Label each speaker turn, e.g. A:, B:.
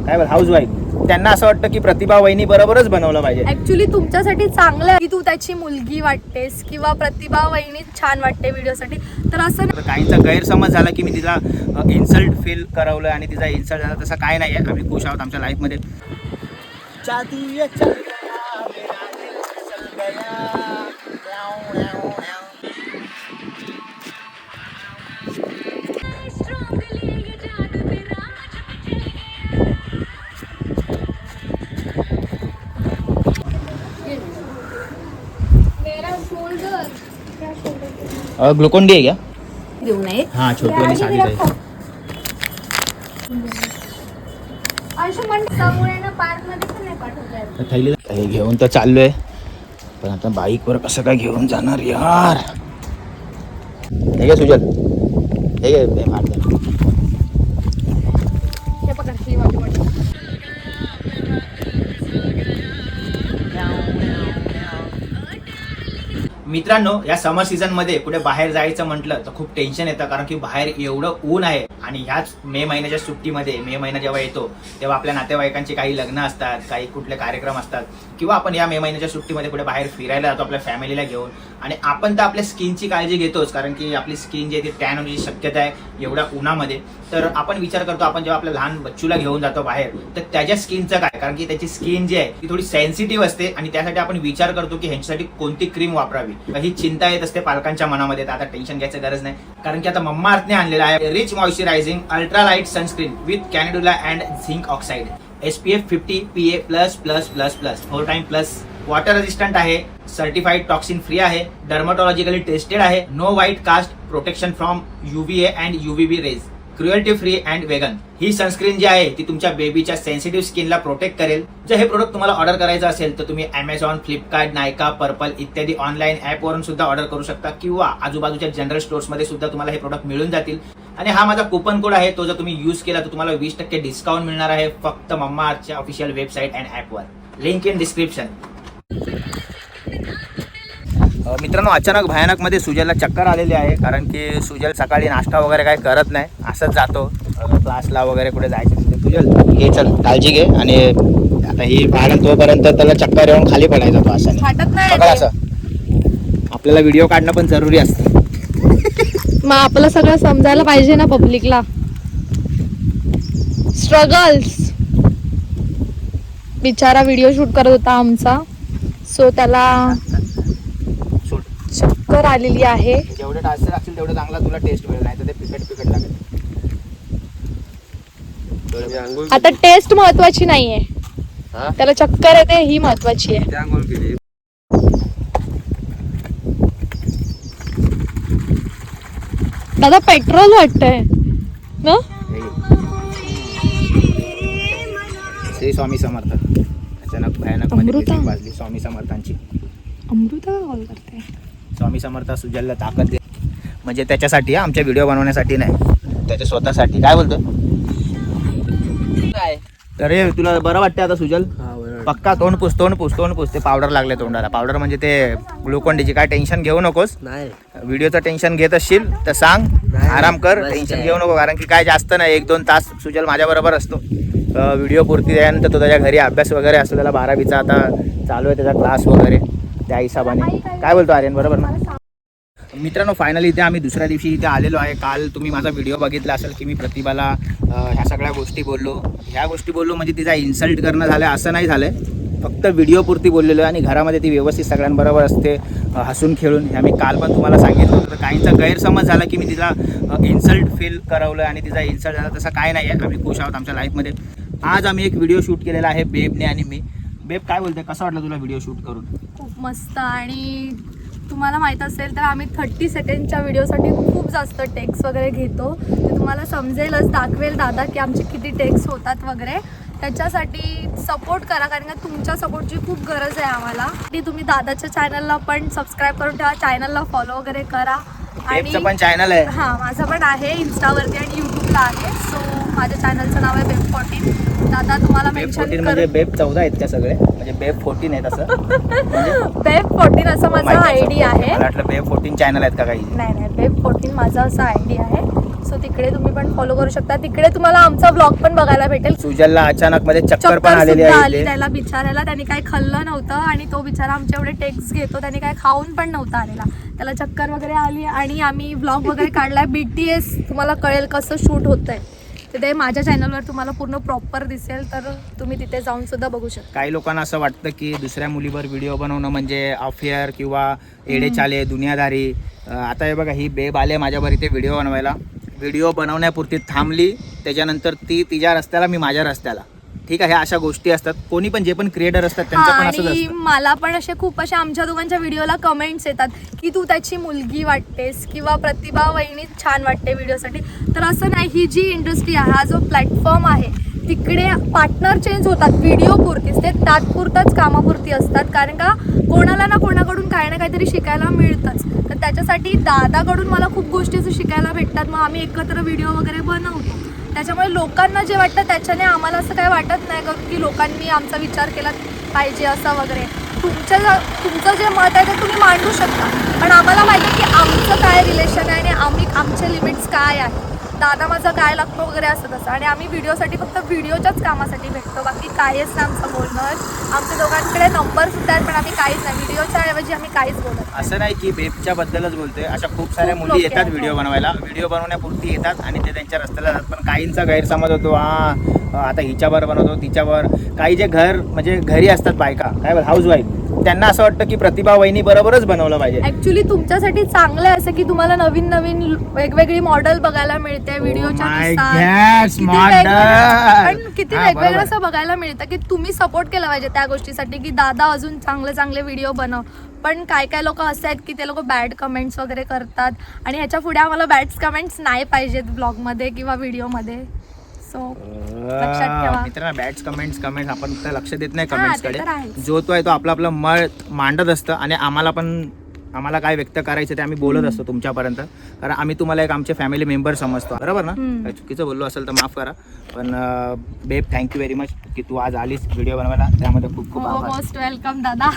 A: काय house wife, त्यांना असं वाटतं की प्रतिभा वहिनी बरोबरच बनवलं पाहिजे.
B: ऍक्च्युली तुमच्यासाठी चांगलं आहे की तू त्याची मुलगी वाटतेस किंवा प्रतिभा वहिनी छान वाटते व्हिडिओसाठी, तर असं
A: काहींचा गैरसमज झाला की मी तिला इन्सल्ट फील करवलं आणि तिचा इन्सल्ट झाला. तसं काय नाही आहे. आम्ही खुश आहोत आमच्या लाईफमध्ये. ग्लुकोन डी आहे क्या?
B: देऊ नये.
A: हाँ छोटी वाली साडी आहे. थैलीला हे घेऊन तर चाललोय, पण आता बाईकवर कसं काय घेऊन जाणार यार. हे घे सुजल, हे घे मित्रांनो, या समर सीझन मध्ये कुठे बाहेर जायचं म्हटलं तर खूप टेन्शन येतं, कारण की बाहेर एवढं ऊन आहे. आणि ह्याच मे महिन्याच्या सुट्टीमध्ये, मे महिना जेव्हा येतो तेव्हा आपल्या नातेवाईकांचे काही लग्न असतात, काही कुठले कार्यक्रम असतात, किंवा आपण या मे महिन्याच्या सुट्टीमध्ये कुठे बाहेर फिरायला जातो आपल्या फॅमिलीला घेऊन. आणि आपण तर आपल्या स्किनची काळजी घेतोच, कारण की आपली स्किन जी आहे ती टॅन होण्याची शक्यता आहे एवढ्या उन्हामध्ये. तर आपण विचार करतो, आपण जेव्हा आपल्या लहान बच्चूला घेऊन जातो बाहेर, तर त्याच्या स्किनचं काय, कारण की त्याची स्किन जी आहे ती थोडी सेन्सिटिव्ह असते. आणि त्यासाठी आपण विचार करतो की ह्यांच्यासाठी कोणती क्रीम वापरावी, ही चिंता येत असते पालकांच्या मनामध्ये. तर आता टेन्शन घ्यायचं गरज नाही, कारण की आता मम्मा अर्थने आणलेला आहे rich moisturising ultra light sunscreen with calendula and zinc oxide, SPF 50 PA++++, 4 time plus, water resistant आहे, सर्टिफाईड टॉक्सिन फ्री आहे, डर्माटॉलॉजिकली टेस्टेड आहे, no white cast, protection from UVA and UVB rays, cruelty free and vegan. ही sunscreen जी आहे ती तुमच्या बेबीच्या sensitive स्किनला protect करेल. जर हे प्रोडक्ट तुम्हाला ऑर्डर करायचं असेल तर तुम्ही Amazon, फ्लिपकार्ट, नायका, पर्पल इत्यादी ऑनलाईन ऍपवरून सुद्धा ऑर्डर करू शकता, किंवा आजूबाजूच्या जनरल स्टोर्समध्ये सुद्धा तुम्हाला हे प्रोडक्ट मिळून जातील. आणि हा माझा कुपन कोड आहे, तो जर तुम्ही यूज केला तर तुम्हाला 20% डिस्काउंट मिळणार आहे फक्त मम्मा अर्थच्या ऑफिशियल वेबसाईट अँड ऍपवर. Link in description. मित्रांनो, अचानक भयानक मध्ये सुजलला चक्कर आलेली आहे, कारण की सुजल सकाळी नाश्ता वगैरे काही करत नाही, असंच जातो क्लासला वगैरे कुठे जायचं. सुजल घे, चल काळजी घे. आणि आता ही बाळा तोपर्यंत त्याला चक्कर येऊन खाली पडायचा तो असं नाही. असं आपल्याला व्हिडिओ काढणं पण जरुरी असतं.
B: मग आपलं सगळं समजायला पाहिजे ना पब्लिकला. स्ट्रगल्स. बिचारा व्हिडिओ शूट करत होता आमचा, सो त्याला चक्कर आलेली आहे.
A: जेवढे टास्क असतील तेवढं चांगला तुला टेस्ट मिळेल, नाही तर ते पिकट लागेल.
B: आता टेस्ट महत्वाची नाहीये, त्याला चक्कर येते ही महत्वाची आहे. दादा पेट्रोल वाटतंय ना.
A: श्री स्वामी समर्थ. अचानक भयानक मध्ये वाजली स्वामी समर्थांची.
B: अमृता कॉल करते.
A: स्वामी समर्थ सुजलला ताकद दे, म्हणजे त्याच्यासाठी, आमच्या व्हिडिओ बनवण्यासाठी नाही, त्याच्या स्वतःसाठी. काय बोलतो? अरे तुला बरं वाटतं आता सुजल? पक्का तोंड पुस. ते पावडर लागले तोंडाला. पावडर म्हणजे ते ग्लुकोन डीची. काय टेन्शन घेऊ नकोस. व्हिडिओचं टेन्शन घेत असशील तर सांग, आराम कर, टेन्शन घेऊ नको. कारण की काय जास्त नाही, 1-2 तास सुजल माझ्या बरोबर असतो व्हिडिओ पुरती. त्यानंतर तो त्याच्या घरी अभ्यास वगैरे असतो, त्याला 12वीचा आता चालू आहे त्याचा क्लास वगैरे, त्या हिशोबाने. काय बोलतो आर्यन, बरोबर ना? मित्रांनो, फायनली इथे आम्ही दुसऱ्या दिवशी इथे आलेलो आहे. काल तुम्ही माझा व्हिडिओ बघितला असेल की मी प्रतिभाला ह्या सगळ्या गोष्टी बोललो. ह्या गोष्टी बोललो म्हणजे तिचा इन्सल्ट करणं झालं असं नाही झालं, फक्त व्हिडिओ पुरती बोललेलो आहे. आणि घरामध्ये ती व्यवस्थित सगळ्यांबरोबर असते, हसून खेळून. हे आम्ही काल पण तुम्हाला सांगितलं होतं. तर काहींचा गैरसमज झाला की मी तिला इन्सल्ट फील करवलं आणि तिचा इन्सल्ट झाला, तसं काय नाही आहे. आम्ही खुश आहोत आमच्या लाईफमध्ये. आज आम्ही एक व्हिडिओ शूट केलेला आहे बेबने आणि मी. बेब, काय बोलते, कसं वाटलं तुला व्हिडिओ शूट करून?
B: खूप मस्त. आणि तुम्हाला माहीत असेल तर आम्ही 30 सेकंडच्या व्हिडिओसाठी खूप जास्त टेक्स वगैरे घेतो. ते तुम्हाला समजेलच, दाखवेल दादा की आमचे किती टेक्स होतात वगैरे. त्याच्यासाठी सपोर्ट करा, कारण का तुमच्या सपोर्टची खूप गरज आहे आम्हाला. ती तुम्ही दादाच्या चॅनलला पण सबस्क्राईब करून ठेवा, चॅनलला फॉलो वगैरे करा.
A: आणि पण चॅनल आहे,
B: हां माझं पण आहे इन्स्टावरती आणि यूट्यूबला आहे. सो माझ्या चॅनलचं नाव आहे बेब 14. दादा तुम्हाला मेन्शन
A: म्हणजे बेब 14 आहेत का सगळे, म्हणजे बेब 14 आहेत असं?
B: बेब 14 असं माझा आयडी आहे.
A: मला वाटलं बेब 14 चॅनल आहेत का काही.
B: नाही, बेब 14 माझा असा आयडी आहे. सो सो तिकडे तुम्ही पण फॉलो करू शकता. तिकडे तुम्हाला आमचा ब्लॉग पण बघायला भेटेल.
A: सुजलला अचानक मध्ये चक्कर पण आलेली
B: सुद्धा
A: आहे
B: आली
A: इथे.
B: त्याला बिचारायला. त्याने काही खाल्लं नव्हतं आणि तो बिचारा आमच्या एवढे टेक्स घेतो, त्याने काही खाऊन पण नव्हता आलेला. त्याला चक्कर वगैरे आली आणि आम्ही व्लॉग वगैरे काढलाय. BTS तुम्हाला कळेल कसं शूट होतंय ते माझ्या चॅनलवर तुम्हाला पूर्ण प्रॉपर दिसेल, तर तुम्ही तिथे जाऊन सुद्धा बघू शकता.
A: काही लोकांना असं वाटतं की दुसऱ्या मुलीवर व्हिडिओ बनवणं म्हणजे अफेअर किंवा एडेचाले दुनियादारी. आता हे बघा, ही बेब आले माझ्यावर इथे व्हिडिओ बनवायला. व्हिडिओ बनवण्यापुरती थांबली, त्याच्यानंतर ती तिच्या रस्त्याला, मी माझ्या रस्त्याला. ठीक आहे, ह्या अशा गोष्टी असतात. कोणी पण जे पण क्रिएटर असतात त्यांचं पण असंच
B: आणि
A: असतं.
B: मला पण असे खूप अशा आमच्या दोघांच्या व्हिडिओला कमेंट्स येतात की तू त्याची मुलगी वाटतेस किंवा प्रतिभा वहिनी छान वाटते व्हिडिओसाठी. तर असं नाही, ही जी इंडस्ट्री आहे, हा जो प्लॅटफॉर्म आहे, तिकडे पार्टनर चेंज होतात व्हिडिओ पुरतीच, ते तात्पुरताच कामापुरती असतात. कारण का कोणाला ना कोणाकडून काही ना काहीतरी शिकायला मिळतंच. तर त्याच्यासाठी दादाकडून मला खूप गोष्टी असं शिकायला भेटतात. मग आम्ही एकत्र व्हिडिओ वगैरे बनवतो. त्याच्यामुळे लोकांना जे वाटतं त्याच्याने आम्हाला असं काही वाटत नाही की लोकांनी आमचा विचार केला पाहिजे असं वगैरे. तुमचं जे मत आहे ते तुम्ही मांडू शकता, पण आम्हाला माहिती आहे की आमचं काय रिलेशन आहे आणि आमचे लिमिट्स काय आहे. दादा माझा काय लागतो वगैरे असं तसं. आणि आम्ही व्हिडिओसाठी फक्त व्हिडिओच्याच कामासाठी भेटतो, बाकी काहीच नाही आमचं बोलणं. आमच्या दोघांकडे नंबर सुद्धा आहेत, पण आम्ही काहीच नाही, व्हिडिओच्या ऐवजी आम्ही काहीच बोलत नाही.
A: असं नाही की बेबच्या बद्दलच बोलतोय, अशा खूप साऱ्या
B: खूप
A: मुली
B: लोक
A: येतात
B: आहेत.
A: व्हिडिओ बनवायला, व्हिडिओ बनवण्यापुरती येतात आणि ते त्यांच्या रस्त्याला जातात. पण काहींचा गैरसमज होतो, आता हिच्यावर बनवतो तिच्यावर. काही जे म्हणजे घरी असतात बायका, काय हाऊसवाईफ, त्यांना असं वाटतं की प्रतिभा वहिनी बरोबरच बनवलं पाहिजे.
B: ऍक्च्युली तुमच्यासाठी चांगलं आहे असं की तुम्हाला नवीन नवीन वेगवेगळी मॉडेल बघायला मिळते व्हिडिओच्या किती वेगवेगळं असं बघायला मिळतं की तुम्ही सपोर्ट केला पाहिजे त्या गोष्टीसाठी की दादा अजून चांगले चांगले व्हिडिओ बनव. पण काय काय लोक असे आहेत की ते लोक बॅड कमेंट्स वगैरे करतात आणि ह्याच्या पुढे आम्हाला बॅड कमेंट्स नाही पाहिजेत ब्लॉगमध्ये किंवा व्हिडिओमध्ये. सो लक्षात ठेवा
A: मित्रांनो, बॅड कमेंट्स आपण तर लक्ष देत नाही
B: हा,
A: कमेंट्स
B: ते
A: कडे.
B: तर आहेच.
A: जो तो आहे तो आपलं मत मांडत असतं आणि आम्हाला काय व्यक्त करायचं ते आम्ही बोलत असतो तुमच्यापर्यंत. कारण आम्ही तुम्हाला एक आमचे फॅमिली मेंबर समजतो, बरोबर ना? काही चुकीचं बोललो असेल तर माफ करा. पण बेब, थँक्यू व्हेरी मच की तू आज आलीस व्हिडिओ बनवायला, त्यामध्ये खूप खूप आभार.
B: मोस्ट वेलकम दादा.